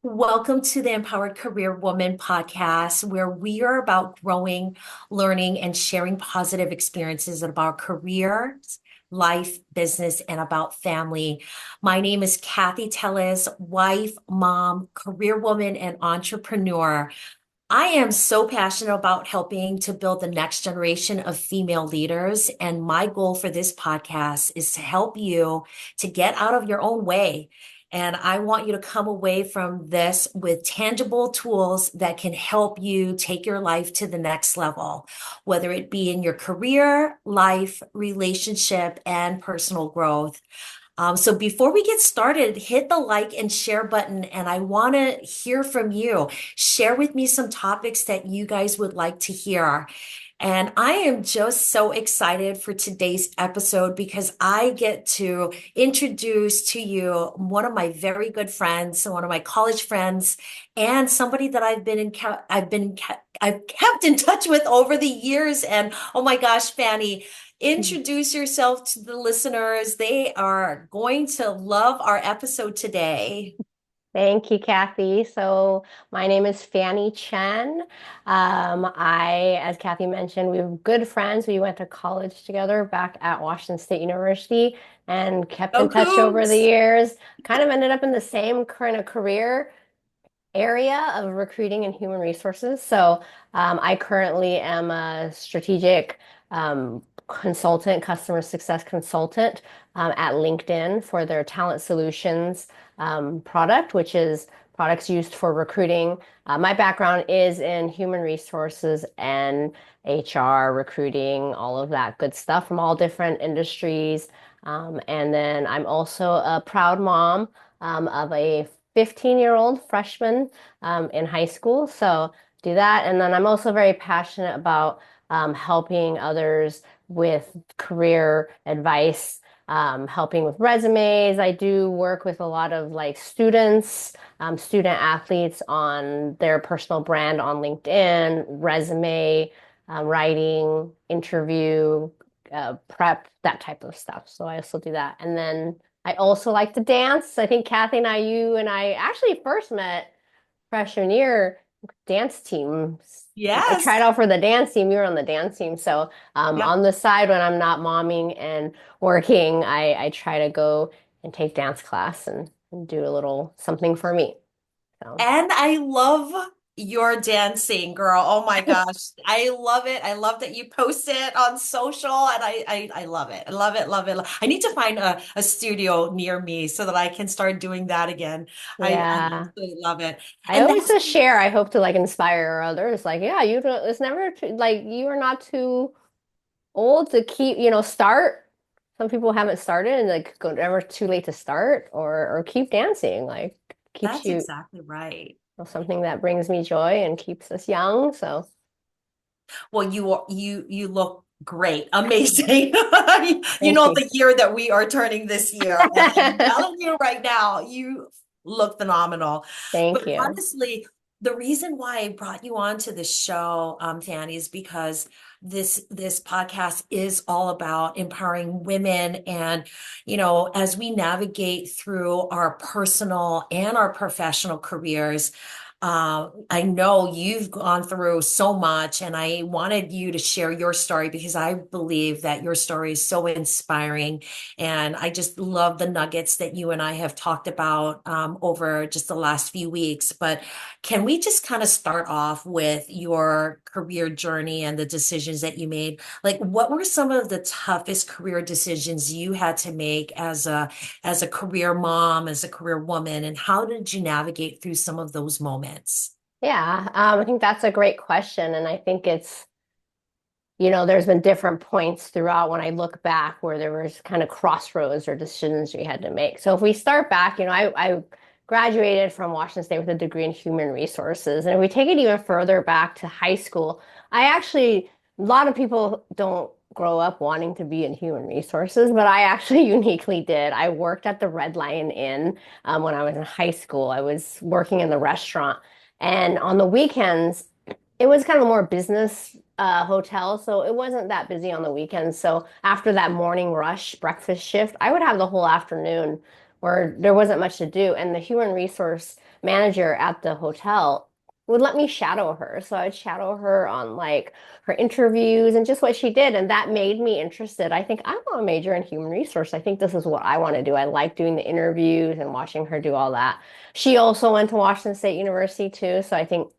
Welcome to the Empowered Career Woman podcast, where we are about growing, learning, and sharing positive experiences about careers, life, business, and about family. My name is Kathy Tellez, wife, mom, career woman, and entrepreneur. I am so passionate about helping to build the next generation of female leaders. And my goal for this podcast is to help you to get out of your own way. And I want you to come away from this with tangible tools that can help you take your life to the next level, whether it be in your career, life, relationship, and personal growth. So before we get started, hit the like and share button, and I want to hear from you. Share with me some topics that you guys would like to hear. And I am just so excited for today's episode because I get to introduce to you one of my very good friends, one of my college friends, and somebody that I've kept in touch with over the years. And oh my gosh, Fanny, introduce yourself to the listeners. They are going to love our episode today. Thank you, Kathy. So my name is Fanny Chen. As Kathy mentioned, we were good friends. We went to college together back at Washington State University and kept in Go touch over the Cougs! years. Kind of ended up in the same kind of career area of recruiting and human resources. So I currently am a strategic consultant, customer success consultant at LinkedIn for their talent solutions product, which is products used for recruiting. My background is in human resources and HR, recruiting, all of that good stuff from all different industries. And then I'm also a proud mom of a 15-year-old freshman in high school. So do that. And then I'm also very passionate about helping others with career advice, helping with resumes. I do work with a lot of like students, student athletes on their personal brand on LinkedIn, resume, writing, interview, prep, that type of stuff. So I also do that. And then I also like to dance. I think Kathy and you and I actually first met freshman year dance team. I Yes. tried out for the dance team. You were on the dance team. So Yep. on the side when I'm not momming and working, I try to go and take dance class and do a little something for me. So And I love your dancing, girl. Oh my gosh. I love it. I love that you post it on social and I love it. I love it, love it. I need to find a studio near me so that I can start doing that again. I yeah. absolutely love it. I And always that's just share. I hope to like inspire others. Like, yeah, you don't, it's never too, like you are not too old to keep, start. Some people haven't started and like go never too late to start or keep dancing. Like keeps that's you, exactly right. something that brings me joy and keeps us young. So Well, you look great, amazing. You thank know you. the year that we are turning this year, and I'm telling you right now, you look phenomenal. Thank But you. honestly, the reason why I brought you onto the show, Fanny, is because this podcast is all about empowering women, and as we navigate through our personal and our professional careers. I know you've gone through so much, and I wanted you to share your story because I believe that your story is so inspiring. And I just love the nuggets that you and I have talked about over just the last few weeks. But can we just kind of start off with your career journey and the decisions that you made? Like, what were some of the toughest career decisions you had to make as a career mom, as a career woman, and how did you navigate through some of those moments? Yeah, I think that's a great question. And I think it's, there's been different points throughout when I look back where there was kind of crossroads or decisions we had to make. So if we start back, I graduated from Washington State with a degree in human resources. And if we take it even further back to high school, a lot of people don't grow up wanting to be in human resources, but I actually uniquely did. I worked at the Red Lion Inn when I was in high school. I was working in the restaurant. And on the weekends, it was kind of a more business hotel, so it wasn't that busy on the weekends. So after that morning rush breakfast shift, I would have the whole afternoon where there wasn't much to do. And the human resource manager at the hotel would let me shadow her. So I'd shadow her on like her interviews and just what she did. And that made me interested. I think I want to major in human resource. I think this is what I want to do. I like doing the interviews and watching her do all that. She also went to Washington State University too. So I think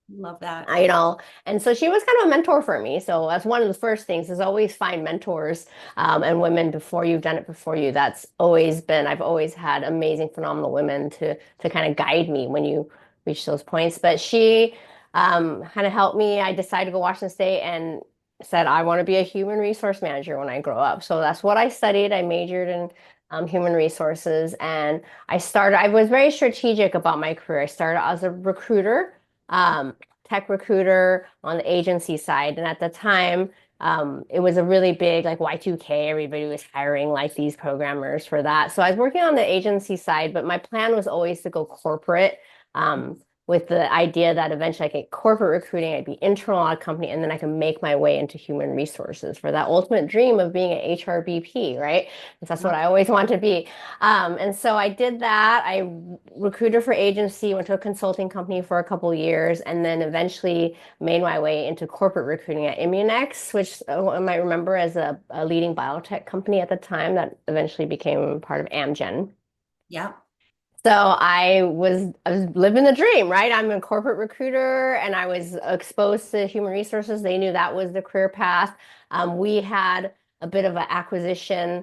Love that. you know, and so she was kind of a mentor for me. So that's one of the first things is always find mentors and women before you've done it before you. That's always been, I've always had amazing, phenomenal women to kind of guide me when you reach those points. But she kind of helped me. I decided to go to Washington State and said, I want to be a human resource manager when I grow up. So that's what I studied. I majored in human resources and I was very strategic about my career. I started as a recruiter. Um, Tech recruiter on the agency side. And at the time, it was a really big like Y2K. Everybody was hiring like these programmers for that. So I was working on the agency side, but my plan was always to go corporate. Um, with the idea that eventually I get corporate recruiting, I'd be internal at a company, and then I can make my way into human resources for that ultimate dream of being an HRBP, right? Because that's what I always want to be. And so I did that. I recruited for agency, went to a consulting company for a couple years, and then eventually made my way into corporate recruiting at Immunex, which I might remember as a leading biotech company at the time that eventually became part of Amgen. Yeah. So I was living the dream, right? I'm a corporate recruiter and I was exposed to human resources. They knew that was the career path. We had a bit of an acquisition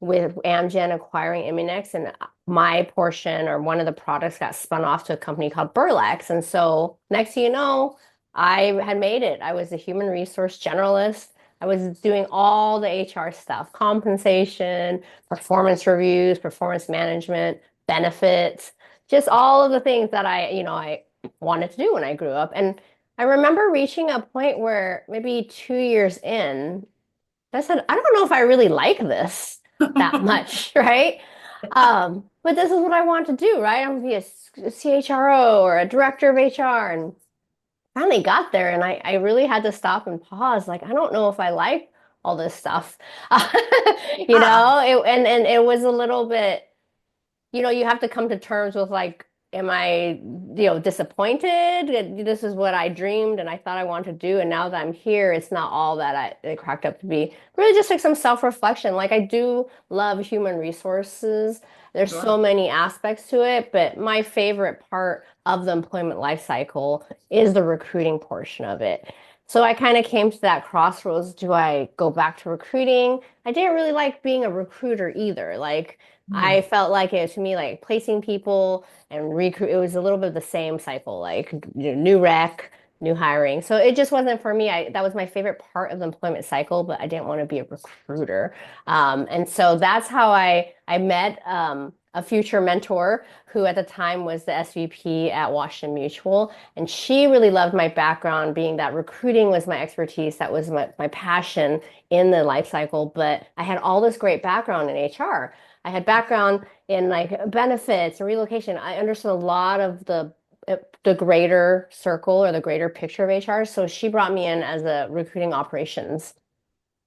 with Amgen acquiring Immunex, and my portion or one of the products got spun off to a company called Burlex. And so next thing you know, I had made it. I was a human resource generalist. I was doing all the HR stuff, compensation, performance reviews, performance management, benefits, just all of the things that I wanted to do when I grew up. And I remember reaching a point where maybe 2 years in, I said, I don't know if I really like this that much, right? But this is what I want to do, right? I'm gonna be a CHRO or a director of HR, and finally got there, and I really had to stop and pause. Like, I don't know if I like all this stuff, Yeah. and it was a little bit you have to come to terms with like, am I, disappointed? This is what I dreamed and I thought I wanted to do, and now that I'm here, it's not all that it cracked up to be. Really, just like some self-reflection. Like I do love human resources. There's so Sure. many aspects to it, but my favorite part of the employment life cycle is the recruiting portion of it. So I kind of came to that crossroads. Do I go back to recruiting? I didn't really like being a recruiter either. Like I Mm. felt like it to me like placing people and recruit. It was a little bit of the same cycle, like new rec, new hiring. So it just wasn't for me. That was my favorite part of the employment cycle, but I didn't want to be a recruiter. And so that's how I met a future mentor who at the time was the SVP at Washington Mutual, and she really loved my background, being that recruiting was my expertise, that was my passion in the life cycle. But I had all this great background in HR. I had background in like benefits and relocation. I understood a lot of the greater circle or the greater picture of HR. So she brought me in as a recruiting operations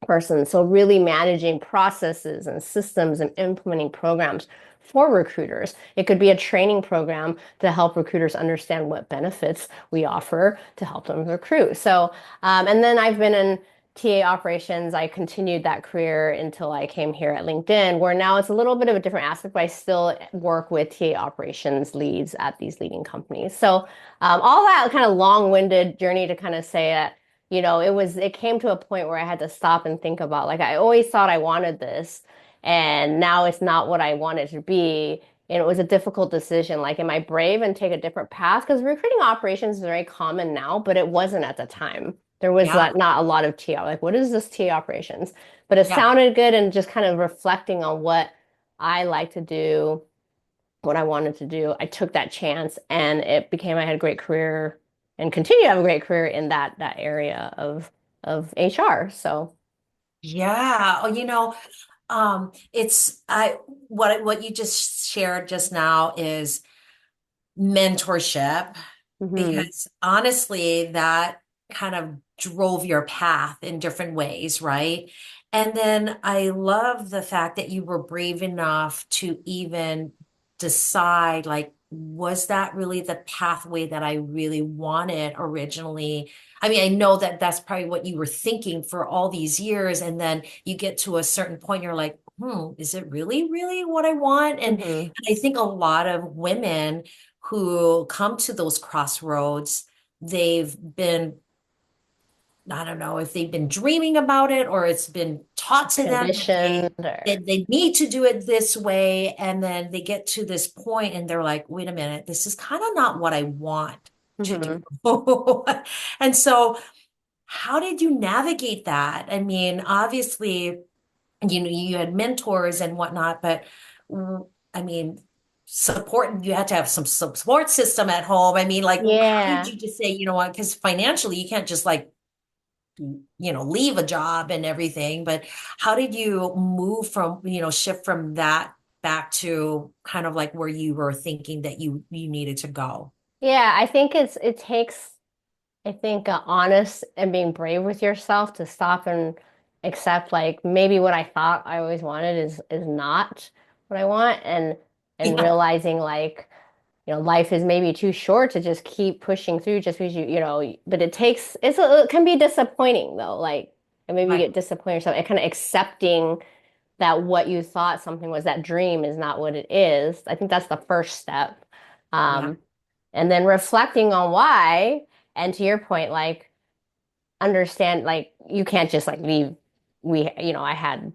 person. So really managing processes and systems and implementing programs for recruiters. It could be a training program to help recruiters understand what benefits we offer to help them recruit. So, and then I've been in TA operations. I continued that career until I came here at LinkedIn, where now it's a little bit of a different aspect, but I still work with TA operations leads at these leading companies. So, all that kind of long-winded journey to kind of say that it came to a point where I had to stop and think about, like, I always thought I wanted this, and now it's not what I want it to be. And it was a difficult decision. Like, am I brave and take a different path? Because recruiting operations is very common now, but it wasn't at the time. There was Yeah. not a lot of TA. Like, what is this TA operations? But it Yeah. sounded good, and just kind of reflecting on what I like to do, what I wanted to do. I took that chance and I had a great career and continue to have a great career in that area of HR. So, Yeah. Oh, it's what you just shared just now is mentorship, mhm. because honestly, that kind of drove your path in different ways, right? And then I love the fact that you were brave enough to even decide, like, was that really the pathway that I really wanted originally? I mean, I know that that's probably what you were thinking for all these years. And then you get to a certain point, you're like, is it really, really what I want? Hmm. And I think a lot of women who come to those crossroads, they've been I don't know if they've been dreaming about it or it's been taught to them that Conditioned or they need to do it this way. And then they get to this point and they're like, wait a minute, this is kind of not what I want to do. hmm. And so how did you navigate that? I mean, obviously, you had mentors and whatnot, but I mean, support, you had to have some support system at home. I mean, like, how did Yeah. you just say, you know what, because financially you can't just like leave a job and everything, but how did you move from, shift from that back to kind of like where you were thinking that you needed to go? Yeah, I think it takes I think honest and being brave with yourself to stop and accept like maybe what I thought I always wanted is not what I want and Yeah, realizing like life is maybe too short to just keep pushing through just because but it can be disappointing though like and maybe you right. get disappointed yourself and kind of accepting that what you thought something was that dream is not what it is. I think that's the first step. Yeah, Um, and then reflecting on why, and to your point, like understand, like you can't just like leave. I had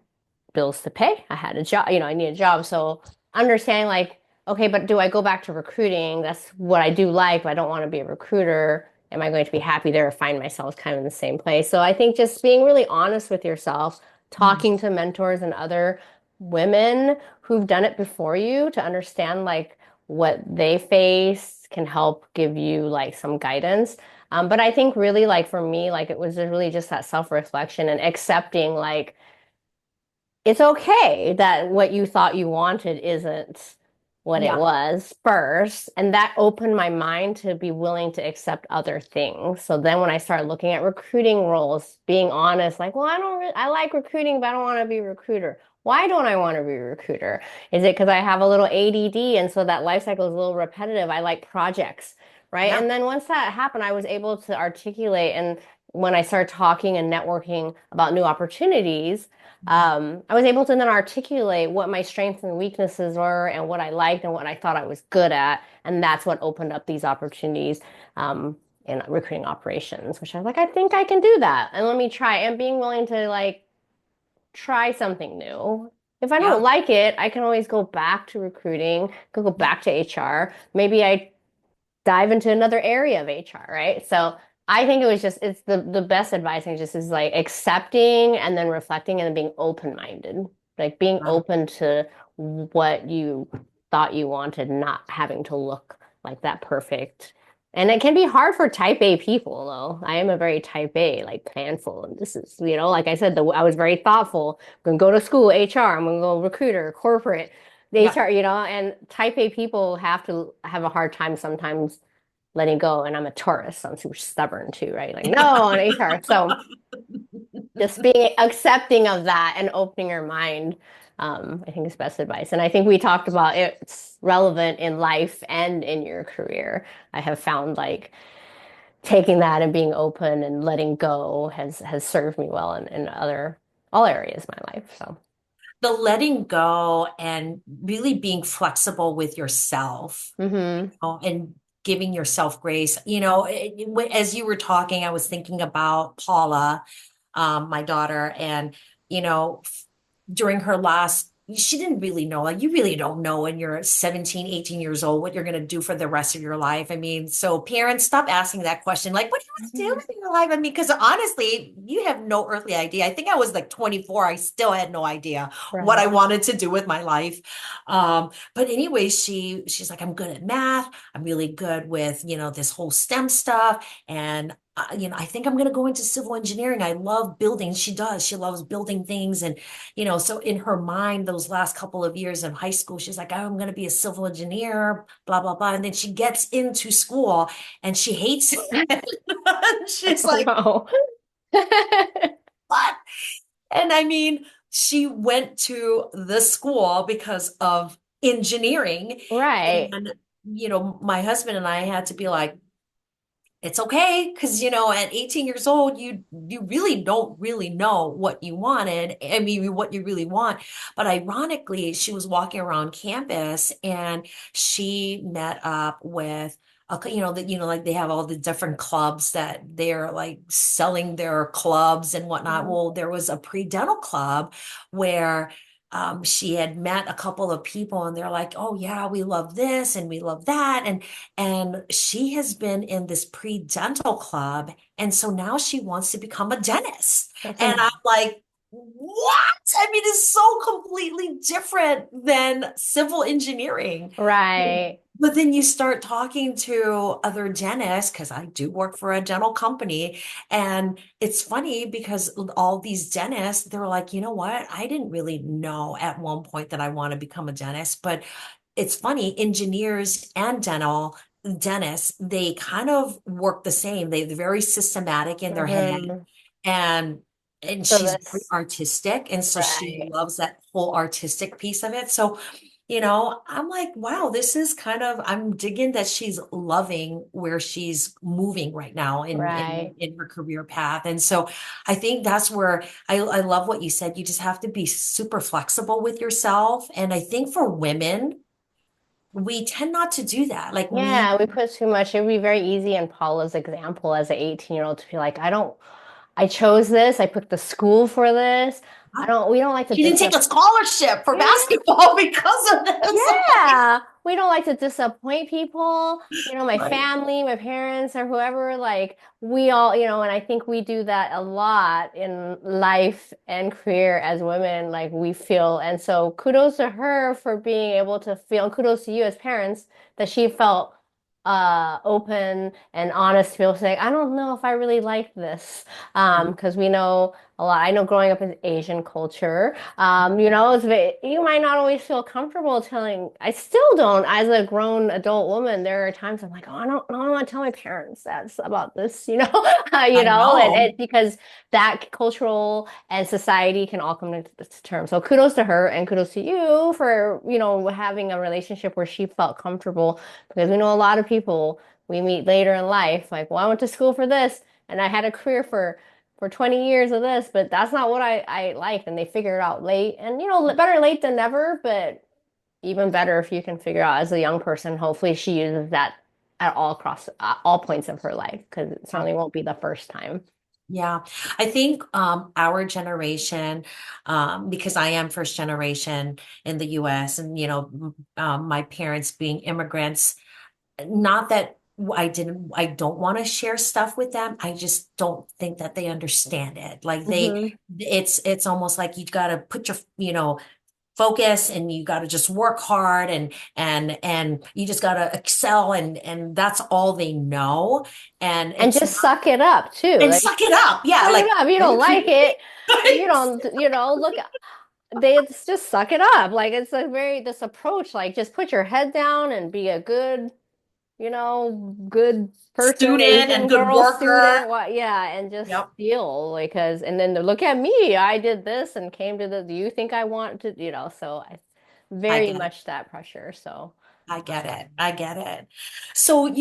bills to pay. I had a job, I need a job. So understanding like, okay, but do I go back to recruiting? That's what I do like, but I don't want to be a recruiter. Am I going to be happy there or find myself kind of in the same place? So I think just being really honest with yourself, mm, talking to mentors and other women who've done it before you to understand like what they face can help give you like some guidance. But I think really like for me, like it was really just that self-reflection and accepting like it's okay that what you thought you wanted isn't what it yeah, was first. And that opened my mind to be willing to accept other things. So then when I started looking at recruiting roles, being honest, like, well, I like recruiting, but I don't want to be a recruiter. Why don't I want to be a recruiter? Is it because I have a little ADD and so that life cycle is a little repetitive? I like projects, right? yeah, And then once that happened, I was able to articulate and when I started talking and networking about new opportunities, I was able to then articulate what my strengths and weaknesses were and what I liked and what I thought I was good at. And that's what opened up these opportunities in recruiting operations, which I was like, I think I can do that. And let me try. And being willing to like try something new. If I don't yeah, like it, I can always go back to recruiting, could go yeah, back to HR. Maybe I dive into another area of HR, right? So I think it's the best advice and just is like accepting and then reflecting and then being open-minded. Like being yeah. open to what you thought you wanted, not having to look like that perfect. And it can be hard for type A people, though. I am a very type A, like planful. And this is, like I said, I was very thoughtful. I'm going to go to school, HR. I'm going to go recruiter, corporate. The Yeah. HR, and type A people have to have a hard time sometimes letting go. And I'm a Taurus, so I'm super stubborn too, right? Like, no, on HR. So just being accepting of that and opening your mind, I think is best advice. And I think we talked about it's relevant in life and in your career. I have found like taking that and being open and letting go has served me well in other all areas of my life. So, The letting go and really being flexible with yourself, hmm. and giving yourself grace. As you were talking, I was thinking about Paula, my daughter, and you know, during her last she didn't really know, like, you really don't know when you're 17, 18 years old what you're going to do for the rest of your life. I mean, so parents, stop asking that question, like, what do you want to do with your life? I mean, because honestly, you have no earthly idea. I think I was like 24, I still had no idea what I Right. wanted to do with my life. But anyway, she's like, I'm good at math, I'm really good with this whole STEM stuff, and I think I'm going to go into civil engineering. I love building. She does. She loves building things. And, so in her mind, those last couple of years of high school, she's like, oh, I'm going to be a civil engineer, blah, blah, blah. And then she gets into school and she hates it. She's Oh like, no. what? And I mean, she went to the school because of engineering. Right. And, my husband and I had to be like, it's okay, because at 18 years old you really don't really know what you wanted. I mean, what you really want. But ironically, she was walking around campus and she met up with that like they have all the different clubs that they're like selling their clubs and whatnot. Mhm. Well, there was a pre-dental club where she had met a couple of people and they're like, oh yeah, we love this and we love that. And she has been in this pre-dental club. And so now she wants to become a dentist. That's And I'm amazing. like, what? I mean, it's so completely different than civil engineering. Right. But then you start talking to other dentists, because I do work for a dental company. And it's funny because all these dentists, they're like, you know what? I didn't really know at one point that I want to become a dentist, but it's funny, engineers and dentists, they kind of work the same. They're very systematic in their head, Hmm. and and So she's very this, artistic, and so she right. loves that whole artistic piece of it. So, I'm like, wow, this is kind of, I'm digging that she's loving where she's moving right now in Right. her career path. And so I think that's where I love what you said. You just have to be super flexible with yourself. And I think for women, we tend not to do that. Like Yeah, we put too much. It would be very easy in Paula's example as an 18-year-old to be like, I chose this. I picked the school for this. We don't like to she didn't take a disappoint. scholarship for basketball because of this. Yeah, we don't like to disappoint people. My Right. family, my parents, or whoever, like we all, and I think we do that a lot in life and career as women, like we feel. And so kudos to her for being able to feel, and kudos to you as parents that she felt open and honest to be able to say, I don't know if I really like this. Yeah. Because we know a lot. I know growing up in Asian culture, you might not always feel comfortable telling. I still don't, as a grown adult woman. There are times I'm like, oh, I don't want to tell my parents that's about this, I and know. it's because that cultural and society can all come to this term. So kudos to her and kudos to you for, having a relationship where she felt comfortable because we know a lot of people we meet later in life, like, well, I went to school for this and I had a career for 20 years of this, but that's not what I liked. And they figure it out late. And, better late than never, but even better if you can figure out as a young person, hopefully she uses that at all across all points of her life, because it certainly won't be the first time. Yeah, I think our generation, because I am first generation in the US, and my parents being immigrants, not that I don't want to share stuff with them. I just don't think that they understand it. Like Hmm. it's almost like you got to put your, focus, and you got to just work hard, and you just got to excel, and that's all they know. And And it's just not, suck it up too. and Like, suck it up. Yeah, suck it like, up. You are don't you like kidding me? it. You don't, look, it's just suck it up. Like, it's a very, this approach, like, just put your head down and be a good good person, Student Asian and good girl worker. student, what, yeah, and just Yep, feel because, and then to look at me, I did this and came to do you think I want to, so I very get it. much that pressure. So, I get it. I get it. So,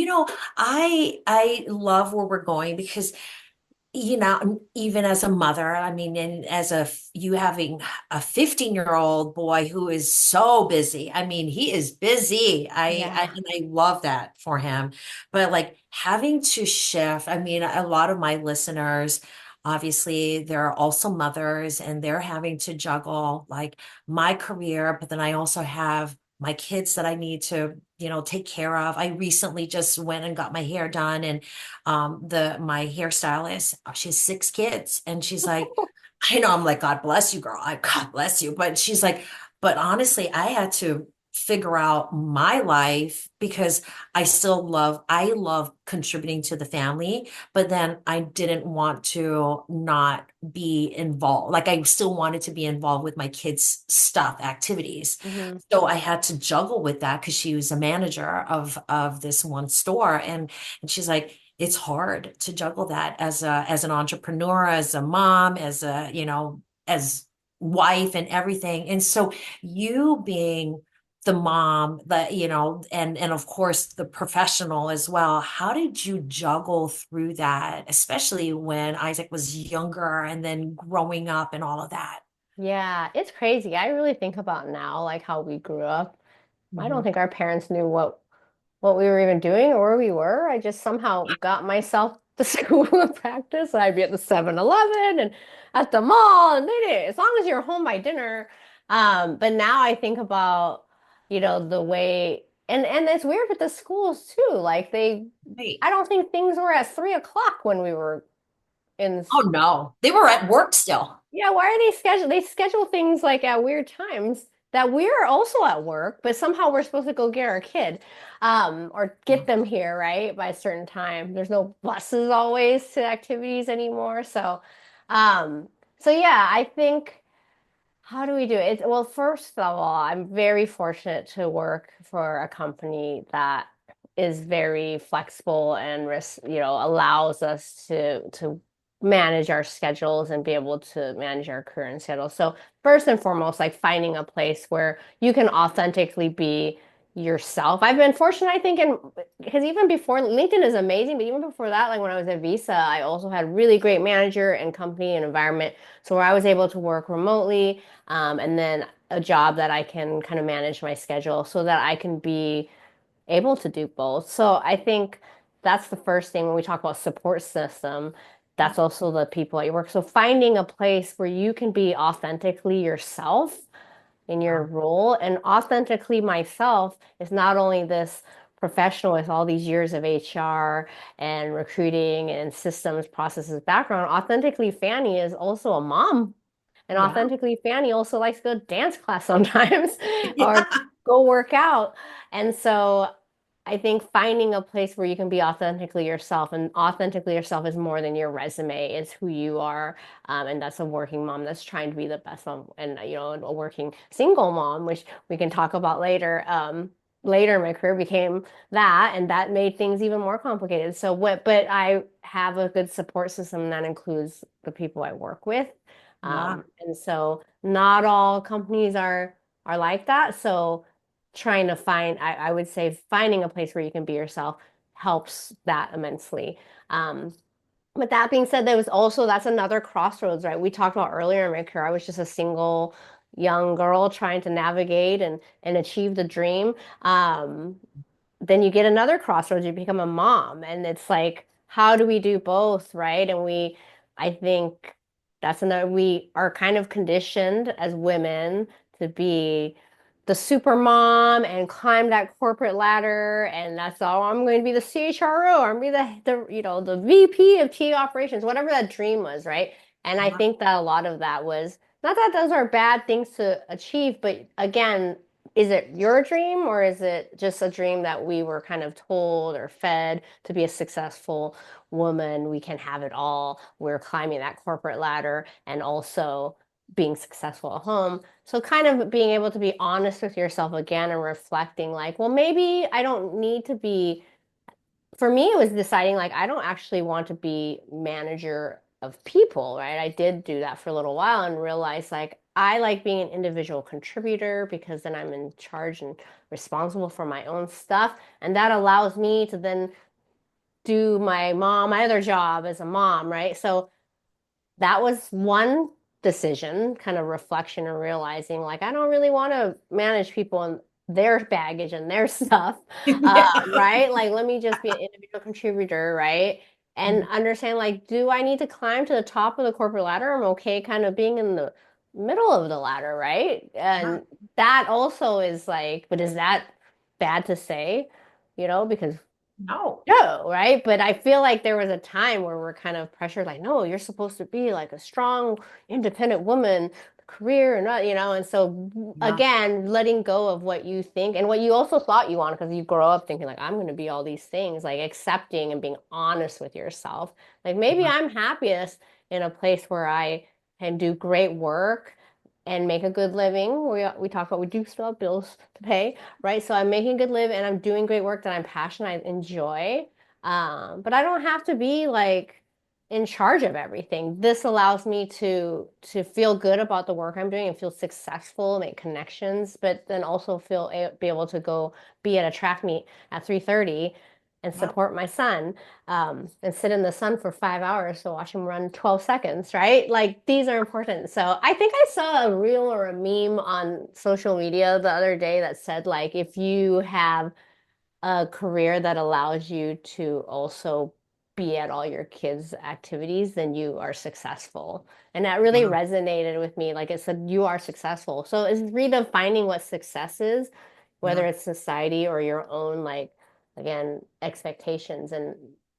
I love where we're going because even as a mother, I mean, and as you having a 15-year-old boy who is so busy. I mean, he is busy. yeah. And I love that for him. But like having to shift, I mean, a lot of my listeners, obviously, they're also mothers and they're having to juggle like my career, but then I also have my kids that I need to, take care of. I recently just went and got my hair done, and the my hairstylist, she has 6 kids, and she's like, I know, I'm like, God bless you, girl. God bless you. But she's like, but honestly, I had to figure out my life because I love contributing to the family, but then I didn't want to not be involved. Like I still wanted to be involved with my kids' stuff, activities. Hmm. So I had to juggle with that because she was a manager of this one store. And she's like, it's hard to juggle that as an entrepreneur, as a mom, as a, as wife and everything. And so you being the mom, and of course the professional as well, how did you juggle through that, especially when Isaac was younger and then growing up and all of that? Yeah, it's crazy. I really think about now, like how we grew up. I don't Mhm. think our parents knew what we were even doing or where we were. I just somehow got myself to school and practice. I'd be at the 7-Eleven and at the mall, and they did as long as you're home by dinner. But now I think about, the way and it's weird with the schools too. Like Right. I don't think things were at 3 o'clock when we were in Oh no, they were at work still. yeah, why are they schedule things like at weird times that we're also at work, but somehow we're supposed to go get our kid, or get them here, right, by a certain time. There's no buses always to activities anymore. Um, so yeah, I think how do we do it? Well, first of all, I'm very fortunate to work for a company that is very flexible and allows us to manage our schedules and be able to manage our current schedule. So first and foremost, like finding a place where you can authentically be yourself. I've been fortunate, I think, and because even before LinkedIn is amazing, but even before that, like when I was at Visa, I also had really great manager and company and environment. So where I was able to work remotely, and then a job that I can kind of manage my schedule so that I can be able to do both. So I think that's the first thing when we talk about support system. Yeah. That's also the people at your work. So finding a place where you can be authentically yourself in your Yeah. role, and authentically myself is not only this professional with all these years of HR and recruiting and systems processes background. Authentically Fanny is also a mom, and Yeah. authentically Fanny also likes to go to dance class sometimes or Yeah. go work out. And so I think finding a place where you can be authentically yourself, and authentically yourself is more than your resume, it's who you are. And that's a working mom that's trying to be the best mom, and a working single mom, which we can talk about later. Later in my career became that, and that made things even more complicated. But I have a good support system, and that includes the people I work with. Yeah. And so not all companies are like that. So trying to find, I would say finding a place where you can be yourself helps that immensely. Um, but that being said, that's another crossroads, right? We talked about earlier in my career, I was just a single young girl trying to navigate and achieve the dream. Then you get another crossroads, you become a mom, and it's like, how do we do both, right? I think we are kind of conditioned as women to be the super mom and climb that corporate ladder, and that's all. I'm going to be the CHRO, I'm going to be the VP of TA operations, whatever that dream was, right? And I Yeah. think that a lot of that was not that those are bad things to achieve, but again, is it your dream, or is it just a dream that we were kind of told or fed to be a successful woman? We can have it all. We're climbing that corporate ladder and also being successful at home. So kind of being able to be honest with yourself again and reflecting like, well, maybe I don't need to be, for me, it was deciding like I don't actually want to be manager of people, right? I did do that for a little while and realized like I like being an individual contributor because then I'm in charge and responsible for my own stuff. And that allows me to then do my other job as a mom, right? So that was one decision, kind of reflection and realizing like I don't really want to manage people and their baggage and their stuff, Yeah. right? Like let me just be an individual contributor, right? And Mhm. understand like, do I need to climb to the top of the corporate ladder? I'm okay kind of being in the middle of the ladder, right? Yeah. And that also is like, but is that bad to say? Because No. no, right? But I feel like there was a time where we're kind of pressured, like, no, you're supposed to be like a strong, independent woman, career, and not, and so Yeah. again, letting go of what you think and what you also thought you wanted, because you grow up thinking like, I'm going to be all these things, like accepting and being honest with yourself. Like maybe Yeah. I'm happiest in a place where I can do great work and make a good living. We talked about we do still have bills to pay, right? So I'm making a good live and I'm doing great work that I'm passionate, I enjoy. But I don't have to be like in charge of everything. This allows me to feel good about the work I'm doing and feel successful, make connections, but then also be able to go be at a track meet at 3:30 and Yep. support my son, and sit in the sun for 5 hours to watch him run 12 seconds, right? Like these are important. So I think I saw a reel or a meme on social media the other day that said like if you have a career that allows you to also be at all your kids' activities, then you are successful. And that really Yeah. resonated with me. Like I said, you are successful. So it's redefining what success is, whether Yeah. it's society or your own, like, again, expectations and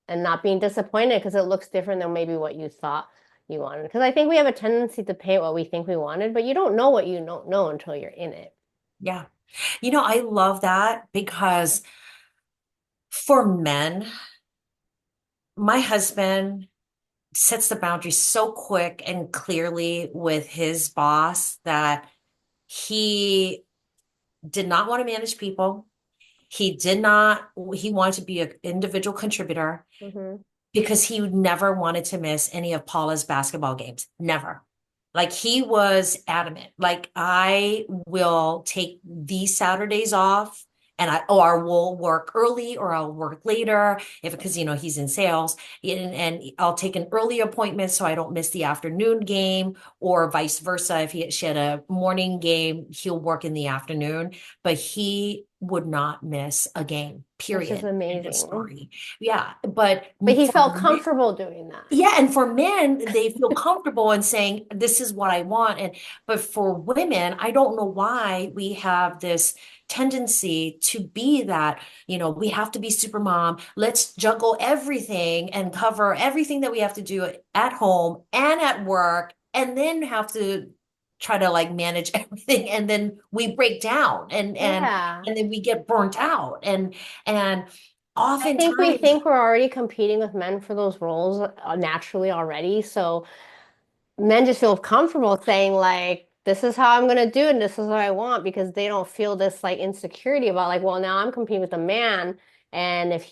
not being disappointed because it looks different than maybe what you thought you wanted. Because I think we have a tendency to paint what we think we wanted, but you don't know what you don't know until you're in it. Yeah. I love that because for men, my husband sets the boundaries so quick and clearly with his boss that he did not want to manage people. He wanted to be an individual contributor Hmm. because he never wanted to miss any of Paula's basketball games. Never. Like he was adamant. Like I will take these Saturdays off and or we'll work early or I'll work later if because he's in sales and I'll take an early appointment so I don't miss the afternoon game or vice versa. If she had a morning game, he'll work in the afternoon, but he would not miss a game, Which is period. End of amazing. story. Yeah, but But he for felt comfortable doing that. yeah, and for men, they feel comfortable in saying, this is what I want. But for women, I don't know why we have this tendency to be that, we have to be super mom. Let's juggle everything and cover everything that we have to do at home and at work, and then have to try to like manage everything. And then we break down Yeah. and then we get burnt out. And I think we oftentimes, think we're already competing with men for those roles naturally already. So men just feel comfortable saying like, this is how I'm gonna do it and this is what I want because they don't feel this like insecurity about like, well, now I'm competing with a man. And if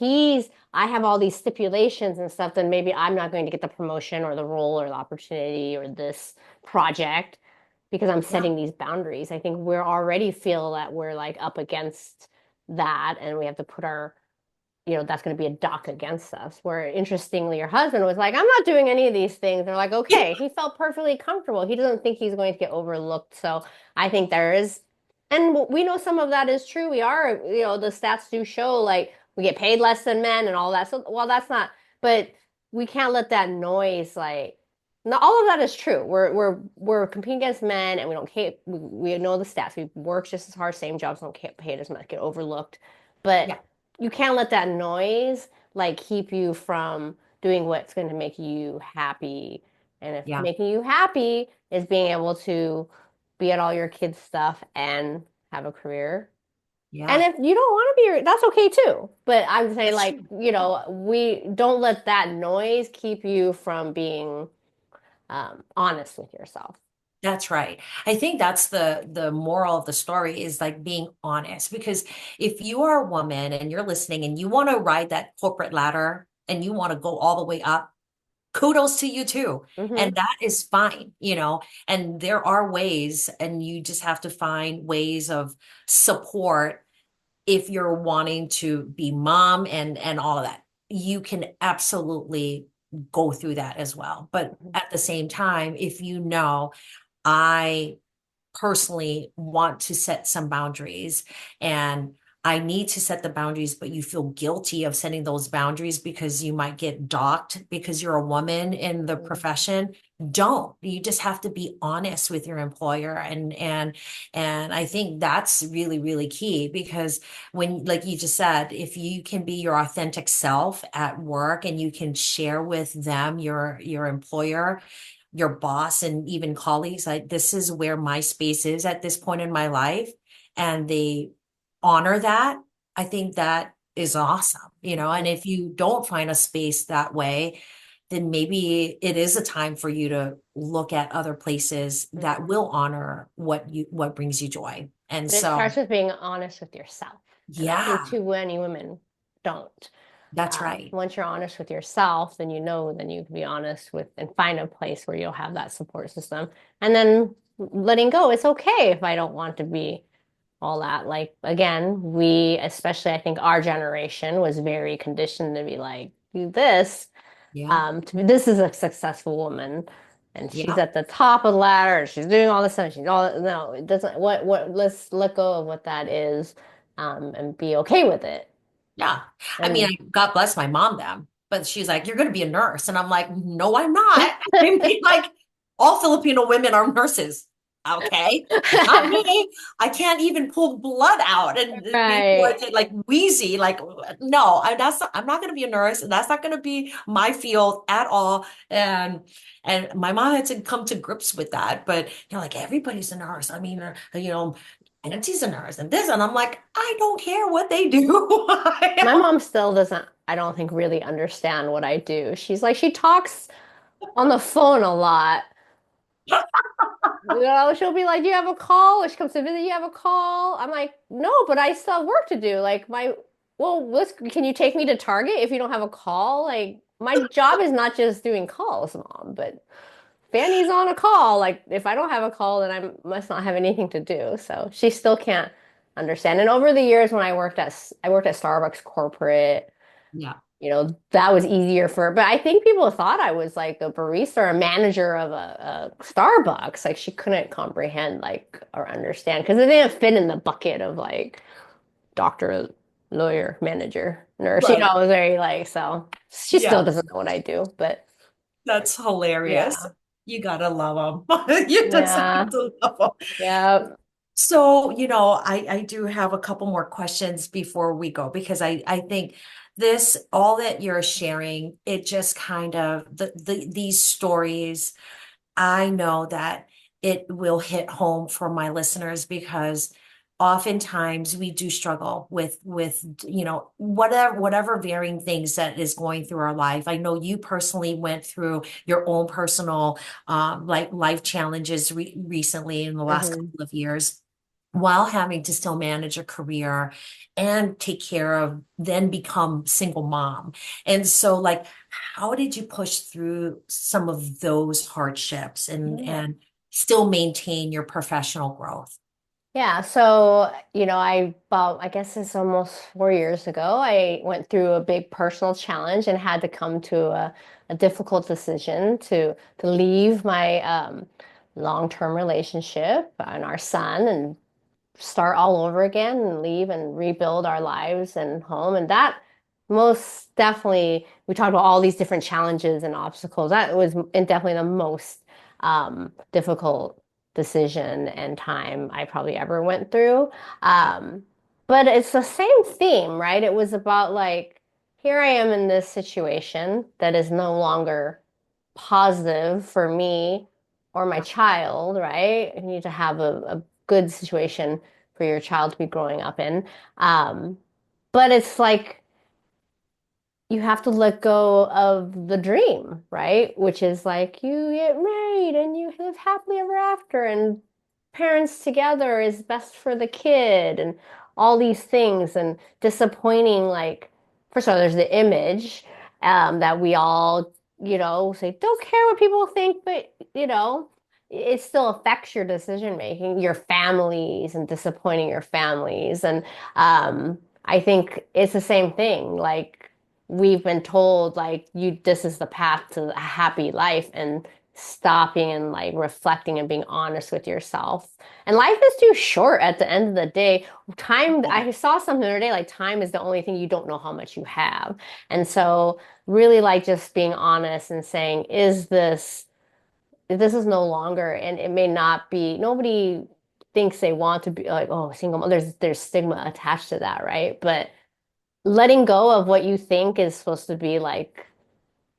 I have all these stipulations and stuff, then maybe I'm not going to get the promotion or the role or the opportunity or this project because I'm yeah, setting these boundaries. I think we're already feel that we're like up against that and we have to put our that's going to be a dock against us. Where interestingly, your husband was like, I'm not doing any of these things. They're like, okay, he felt perfectly comfortable. He doesn't think he's going to get overlooked. So I think there is, and we know some of that is true. We are, the stats do show like we get paid less than men and all that. So, well, that's not, but we can't let that noise like, not all of that is true. We're competing against men and we don't care. We know the stats. We work just as hard, same jobs, don't get paid as much, get overlooked. But yeah, you can't let that noise like keep you from doing what's going to make you happy. And if yeah, making you happy is being able to be at all your kids' stuff and have a career. And yeah. if you don't want to be, that's okay too. But I would say That's like, true. we don't let that noise keep you from being honest with yourself. That's right. I think that's the moral of the story is like being honest because if you are a woman and you're listening and you want to ride that corporate ladder and you want to go all the way up, kudos to you too. Hmm. And that is fine, and there are ways and you just have to find ways of support if you're wanting to be mom and all of that. You can absolutely go through that as well. But at the same time, if I personally want to set some boundaries and I need to set the boundaries, but you feel guilty of setting those boundaries because you might get docked because you're a woman in the profession. Don't. You just have to be honest with your employer and I think that's really, really key because when, like you just said, if you can be your authentic self at work and you can share with them, your employer, your boss and even colleagues, like this is where my space is at this point in my life, and they honor that, I think that is awesome, and if you don't find a space that way, then maybe it is a time for you to look at other places that Hmm. will honor what brings you joy. And But it so, starts with being honest with yourself. And I think yeah, too many women don't. That's right. Once you're honest with yourself, then you know, then you can be honest with and find a place where you'll have that support system. And then letting go, it's okay if I don't want to be all that. Like, again, we, especially I think our generation was very conditioned to be like, do this. Yeah. This is a successful woman. And she's Yeah. at the top of the ladder, and she's doing all this stuff. She's all no, it doesn't. Let's let go of what that is, and be okay with it. Yeah. I mean, And God bless my mom then, but she's like, you're going to be a nurse. And I'm like, no, I'm not. I mean, like, all Filipino women are nurses. Okay. Not me. I can't even pull blood out and before I right. get like wheezy, like, no, I'm not going to be a nurse. And that's not going to be my field at all. And my mom had to come to grips with that. But, like everybody's a nurse. I mean, auntie's a nurse and this. And I'm like, I don't care what they do. My mom still doesn't, I don't think, really understand what I do. She's like, she talks on the phone a lot. She'll be like, "Do you have a call?" Or she comes to visit, "You have a call?" I'm like, "No, but I still have work to do." Like well, can you take me to Target if you don't have a call? Like my job is not just doing calls, Mom, but Fanny's on a call. Like if I don't have a call, then I must not have anything to do. So she still can't understand. And over the years when I worked at Starbucks corporate, Yeah. that was easier but I think people thought I was like a barista or a manager of a Starbucks. Like she couldn't comprehend like or understand because it didn't fit in the bucket of like doctor, lawyer, manager, nurse. Right. It was very like so she still Yeah. doesn't know what I do, but That's hilarious. yeah. You gotta love them. You just have Yeah. to love them. Yeah. So, I do have a couple more questions before we go because I think all that you're sharing, it just kind of these stories I know that it will hit home for my listeners because oftentimes we do struggle with whatever varying things that is going through our life. I know you personally went through your own personal like life challenges recently in the last Hmm. couple of years while having to still manage a career and take care of then become single mom. And so like how did you push through some of those hardships Yeah. and still maintain your professional growth? Yeah, so, I guess it's almost 4 years ago, I went through a big personal challenge and had to come to a difficult decision to leave my long-term relationship and our son and start all over again and leave and rebuild our lives and home. And that most definitely, we talked about all these different challenges and obstacles. That was definitely the most difficult decision and time I probably ever went through. Um, but it's the same theme, right? It was about like, here I am in this situation that is no longer positive for me or my child, right? You need to have a good situation for your child to be growing up in. Um, but it's like you have to let go of the dream, right? Which is like you get married and you live happily ever after, and parents together is best for the kid, and all these things, and disappointing. Like, first of all, there's the image that we all, say, don't care what people think, but, it still affects your decision making, your families, and disappointing your families. And I think it's the same thing. Like, we've been told like this is the path to a happy life, and stopping and like reflecting and being honest with yourself. And life is too short at the end of the day. Time, I saw something the other day, like time is the only thing you don't know how much you have. And so really like just being honest and saying, this is no longer, and it may not be, nobody thinks they want to be like, oh, single mom. There's stigma attached to that, right? But letting go of what you think is supposed to be like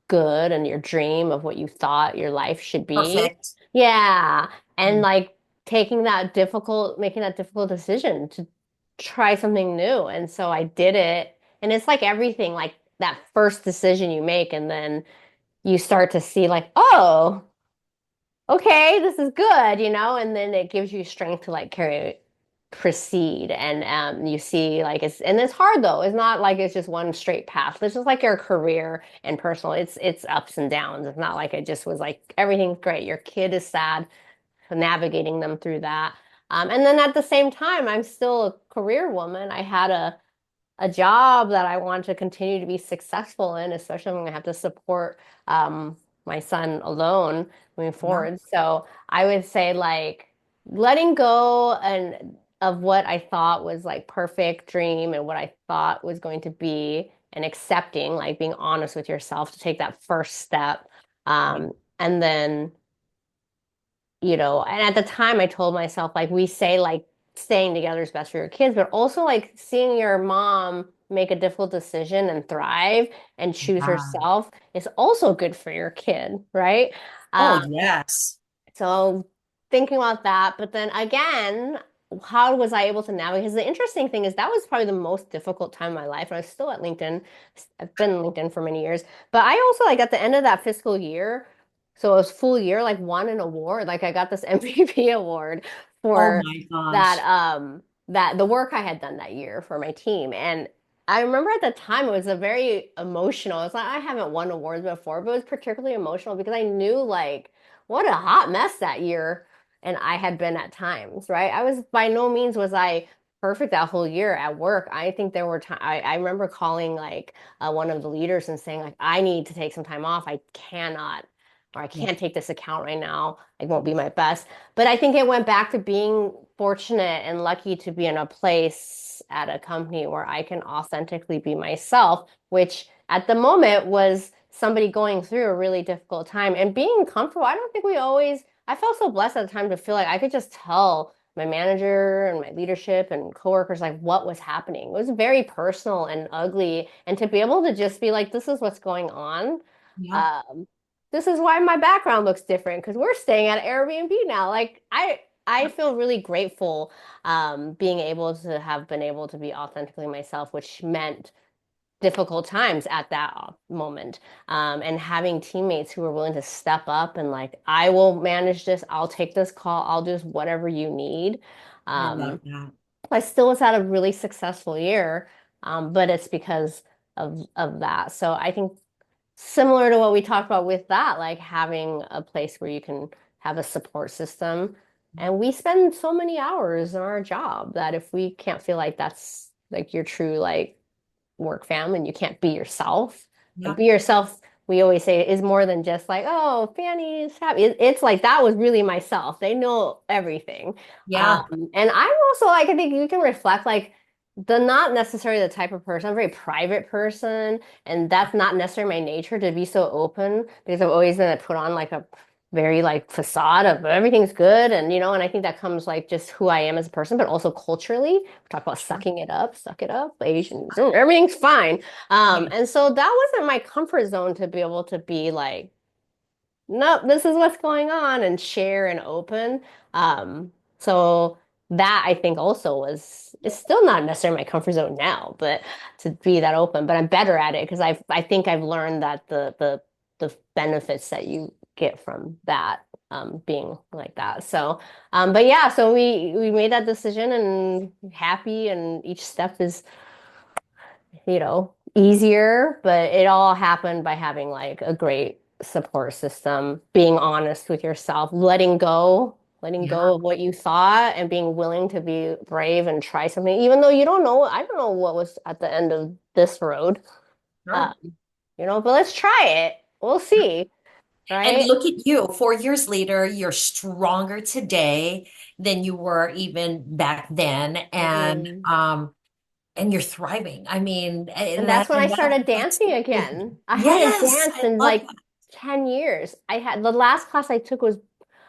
good and your dream of what you thought your life should be. Perfect. Yeah. And Mm. like making that difficult decision to try something new. And so I did it. And it's like everything, like that first decision you make, and then you start to see like, oh, okay, this is good, and then it gives you strength to like proceed. And you see like and it's hard though. It's not like it's just one straight path. It's just like your career and personal. It's ups and downs. It's not like it just was like everything's great. Your kid is sad, navigating them through that. And then at the same time, I'm still a career woman. I had a job that I want to continue to be successful in, especially when I have to support my son alone moving Yeah. forward. So I would say like letting go and of what I thought was like perfect dream and what I thought was going to be and accepting, like being honest with yourself to take that first step. Yeah. And then and at the time I told myself, like, we say, like, staying together is best for your kids, but also, like, seeing your mom make a difficult decision and thrive and choose Yeah. herself is also good for your kid, right? Oh, Um, yes. so thinking about that, but then again, how was I able to navigate? Because the interesting thing is that was probably the most difficult time of my life. And I was still at LinkedIn. I've been in LinkedIn for many years. But I also like at the end of that fiscal year, so it was full year, like won an award. Like I got this MVP award Oh for my that gosh. that the work I had done that year for my team. And I remember at the time it was a very emotional. It's like I haven't won awards before, but it was particularly emotional because I knew like what a hot mess that year and I had been at times, right? I was by no means was I perfect that whole year at work. I think there were times I remember calling like one of the leaders and saying like I need to take some time off. I cannot or I Yeah. can't take this account right now. I won't be my best. But I think it went back to being fortunate and lucky to be in a place at a company where I can authentically be myself, which at the moment was somebody going through a really difficult time and being comfortable. I don't think we always, I felt so blessed at the time to feel like I could just tell my manager and my leadership and coworkers like what was happening. It was very personal and ugly. And to be able to just be like, this is what's going on. Yeah. Um, this is why my background looks different because we're staying at Airbnb now. Like I feel really grateful being able to have been able to be authentically myself, which meant difficult times at that moment. And having teammates who are willing to step up and like, I will manage this, I'll take this call, I'll do whatever you need. I love Um, that. I still was had a really successful year, but it's because of that. So I think similar to what we talked about with that, like having a place where you can have a support system. And we spend so many hours in our job that if we can't feel like that's like your true like work family and you can't be yourself. And Yeah. be yourself, we always say, is more than just like, oh, Fanny's happy. It's like that was really myself. They know everything. Yeah. And I'm also like, I think you can reflect like the not necessarily the type of person, I'm a very private person, and that's not necessarily my nature to be so open because I've always been put on like a very like facade of everything's good and I think that comes like just who I am as a person, but also culturally. We talk about Sure. sucking it up, suck it up, Asians, everything's fine. Yeah. And so that wasn't my comfort zone to be able to be like, nope, this is what's going on and share and open. So that I think also was it's still not necessarily my comfort zone now, but to be that open, but I'm better at it because I think I've learned that the benefits that you get from that being like that. So but yeah, so we made that decision and happy and each step is easier, but it all happened by having like a great support system, being honest with yourself, letting Yeah. go of what you thought and being willing to be brave and try something, even though you don't know, I don't know what was at the end of this road. Sure. Um, but let's try it. We'll see, And right? look at you, 4 years later, you're stronger today than you were even back then. Mhm. And you're thriving. I mean, And that's when I started that's dancing again. I hadn't yes, danced I in love like 10 years. I had the last class I took was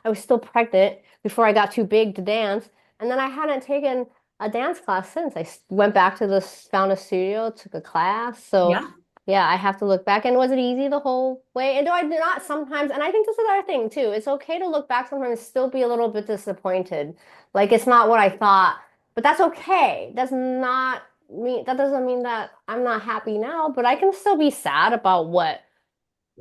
I was still pregnant before I got too big to dance. And then I hadn't taken a dance class since. Went back to this, found a studio, took a class. So yeah. yeah, I have to look back. And was it easy the whole way? And do I do not sometimes, and I think this is our thing too. It's okay to look back sometimes and still be a little bit disappointed. Like it's not what I thought, but that's okay. That doesn't mean that I'm not happy now, but I can still be sad about what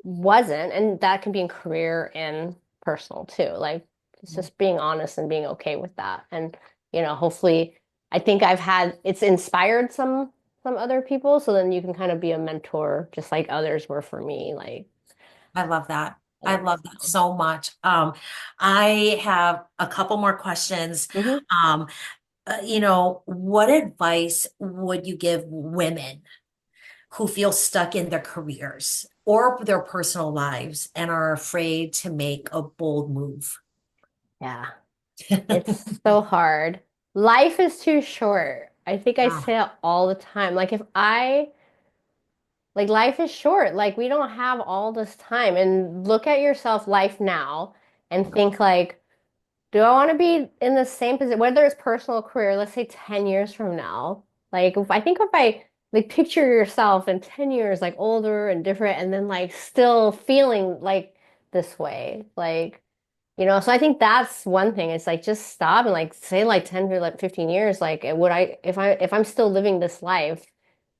wasn't, and that can be in career and personal too. Like it's just being honest and being okay with that. And hopefully I think it's inspired some other people, so then you can kind of be a mentor just like others were for me, like I love that. I and love that so much. I have a couple more questions. Mhm. Um, what advice would you give women who feel stuck in their careers or their personal lives and are afraid to make a bold move? Yeah. It's so hard. Life is too short. I think I Yeah. say it all the time. Like life is short. Like we don't have all this time. And look at yourself life now and think like, do I want to be in the same position, whether it's personal or career, let's say 10 years from now? Like if I like picture yourself in 10 years, like older and different, and then like still feeling like this way. So I think that's one thing. It's like just stop and like say like 10 to like 15 years, like would I if I'm still living this life,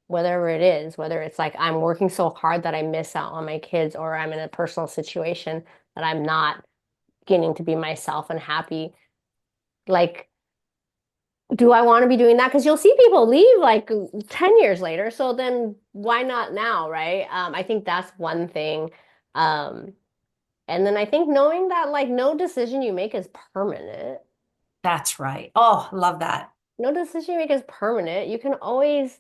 whatever it is, whether it's like I'm working so hard that I miss out on my kids or I'm in a personal situation that I'm not getting to be myself and happy, like do I want to be doing that? Because you'll see people leave like 10 years later. So then why not now, right? I think that's one thing. Um, and then I think knowing that like no decision you make is permanent. That's right. Oh, love that. No decision you make is permanent. You can always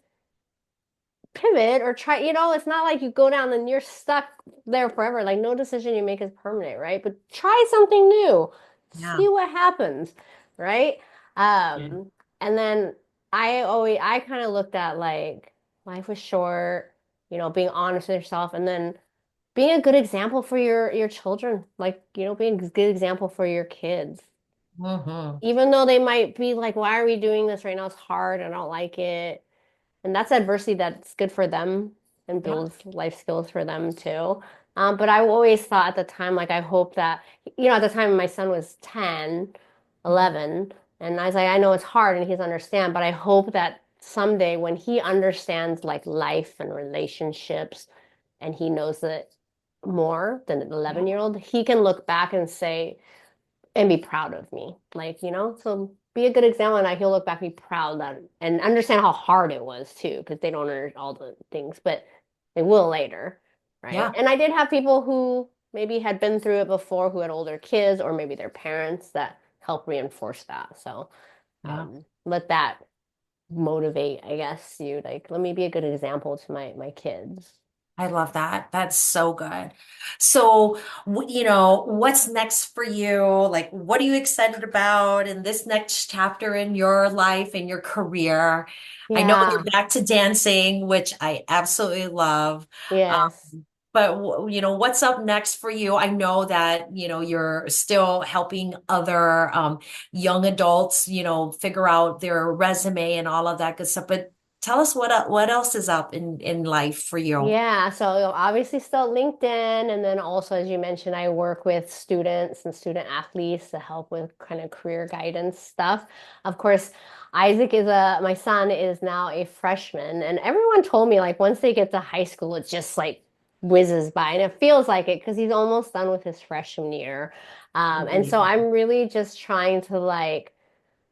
pivot or try, it's not like you go down and you're stuck there forever. Like no decision you make is permanent, right? But try something new. Yeah. See what happens, right? Yeah. Um, and then I kind of looked at like life was short, being honest with yourself and then being a good example for your children, like, being a good example for your kids. Hmm. Even though they might be like, why are we doing this right now? It's hard. I don't like it. And that's adversity that's good for them and Yeah. builds life skills for them too. But I always thought at the time, like, I hope that, at the time my son was 10, Mhm. 11, and I was like, I know it's hard and he's understand, but I hope that someday when he understands like life and relationships and he knows it more than an Yeah. 11-year-old, he can look back and say, and be proud of me. So be a good example and he'll look back and be proud that and understand how hard it was too, because they don't understand all the things, but they will later, right? Yeah. And I did have people who maybe had been through it before who had older kids or maybe their parents that help reinforce that. So Yeah. let that motivate, I guess, you like, let me be a good example to my kids. I love that. That's so good. So, what's next for you? Like, what are you excited about in this next chapter in your life and your career? I know you're Yeah. back to dancing, which I absolutely love. Yes. But what's up next for you? I know that, you're still helping other young adults, figure out their resume and all of that good stuff. But tell us what else is up in life for you. Yeah, so you'll obviously still LinkedIn, and then also, as you mentioned, I work with students and student athletes to help with kind of career guidance stuff. Of course, my son is now a freshman, and everyone told me like once they get to high school, it just like whizzes by, and it feels like it because he's almost done with his freshman year. And so Unbelievable. I'm really just trying to like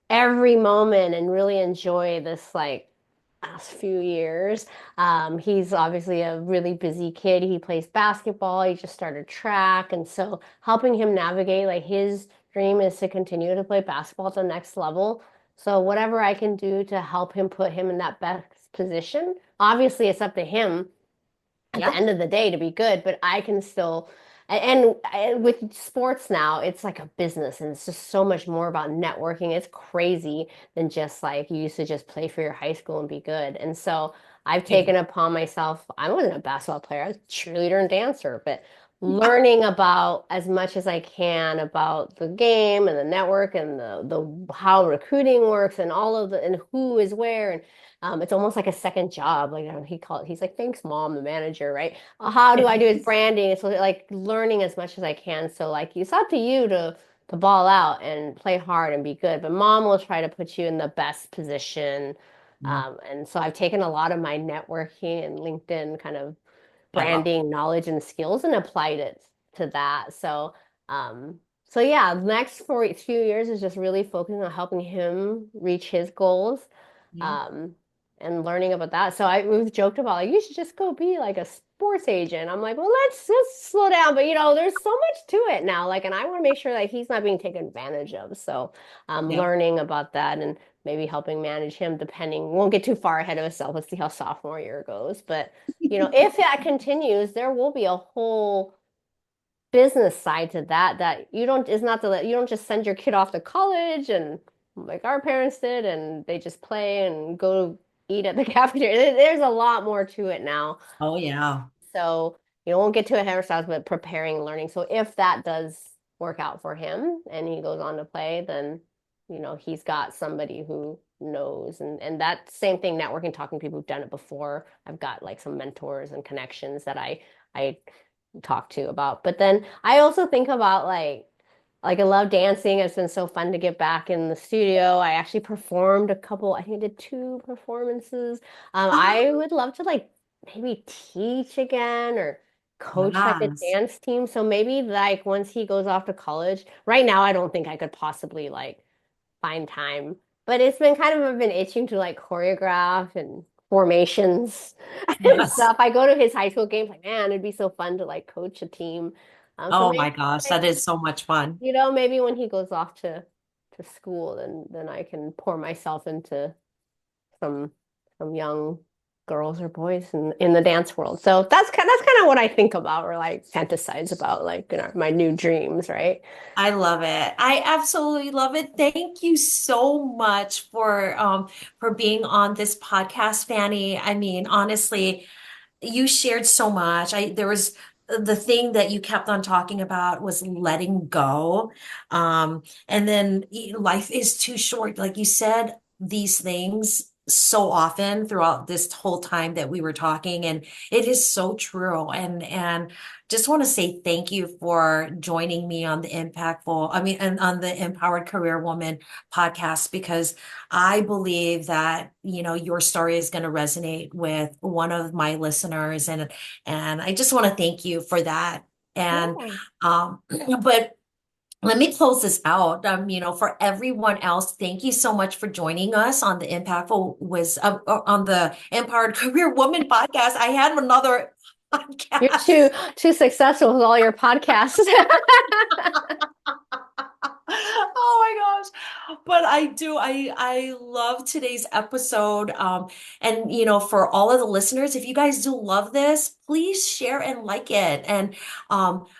every moment and really enjoy this like last few years. He's obviously a really busy kid. He plays basketball. He just started track. And so helping him navigate, like his dream is to continue to play basketball at the next level. So whatever I can do to help him put him in that best position, obviously it's up to him at the Yeah. end of the day to be good, but I can still and with sports now, it's like a business and it's just so much more about networking. It's crazy than just like you used to just play for your high school and be good. And so I've taken upon myself, I wasn't a basketball player, I was a cheerleader and dancer, but Yeah. learning about as much as I can about the game and the network and the how recruiting works and all of the and who is where and it's almost like a second job. Like he's like, thanks, mom, the manager, right? How do I do his branding? So like learning as much as I can. So like it's up to you to ball out and play hard and be good. But mom will try to put you in the best position. Yeah. And so I've taken a lot of my networking and LinkedIn kind of I love. branding knowledge and skills and applied it to that. So So yeah, the next few years is just really focusing on helping him reach his goals, Yeah. um, and learning about that. So we've joked about like you should just go be like a sports agent. I'm like, well, let's slow down, but there's so much to it now. Like, and I want to make sure that he's not being taken advantage of. So Yeah. learning about that and maybe helping manage him, depending. We won't get too far ahead of ourselves. Let's see how sophomore year goes. But if that continues, there will be a whole business side to that you don't is not the you don't just send your kid off to college and like our parents did and they just play and go eat at the cafeteria. There's a lot more to it now. Oh, yeah. So won't get to ahead of ourselves, but preparing and learning. So if that does work out for him and he goes on to play, then he's got somebody who knows and that same thing, networking, talking to people who've done it before. I've got like some mentors and connections that I talk to about. But then I also think about like I love dancing. It's been so fun to get back in the studio. I actually performed a couple, I think I did two performances. I Oh, would love to like maybe teach again or coach like a yes. dance team. So maybe like once he goes off to college, right now I don't think I could possibly like find time. But it's been kind of I've been itching to like choreograph and formations and Yes. stuff. I go to his high school games, like, man, it'd be so fun to like coach a team. So Oh maybe my gosh, like, that is so much fun. maybe when he goes off to school, then I can pour myself into some some young girls or boys in the dance world. So that's kind of what I think about or like fantasize about, like my new dreams, right? I love it. I absolutely love it. Thank you so much for being on this podcast, Fanny. I mean, honestly, you shared so much. There was the thing that you kept on talking about was letting go. And then life is too short. Like you said, these things so often throughout this whole time that we were talking, and it is so true. And just want to say thank you for joining me on the and on the Empowered Career Woman podcast, because I believe that, your story is going to resonate with one of my listeners, and I just want to thank you for that. And Yeah. um but let me close this out. For everyone else, thank you so much for joining us on the on the Empowered Career Woman podcast. I had another You're podcast. too successful with all your podcasts. Oh my gosh. But I love today's episode. And for all of the listeners, if you guys do love this, please share and like it. And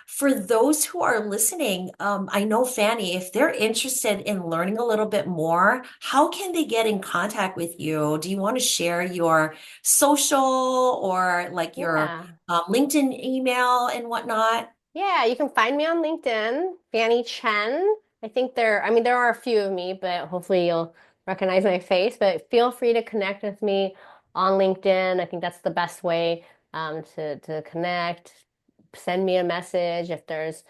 for those who are listening, I know, Fanny, if they're interested in learning a little bit more, how can they get in contact with you? Do you want to share your social or like your Yeah. LinkedIn email and whatnot? Yeah, you can find me on LinkedIn, Fanny Chen. I mean, there are a few of me, but hopefully you'll recognize my face. But feel free to connect with me on LinkedIn. I think that's the best way to connect. Send me a message if there's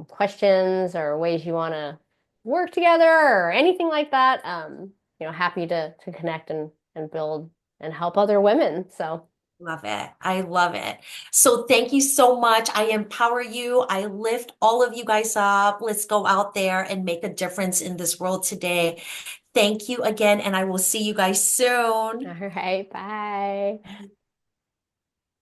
questions or ways you want to work together or anything like that. Happy to connect and build and help other women. So, Love it. I love it. So thank you so much. I empower you. I lift all of you guys up. Let's go out there and make a difference in this world today. Thank you again, and I will see you guys all soon. right, bye.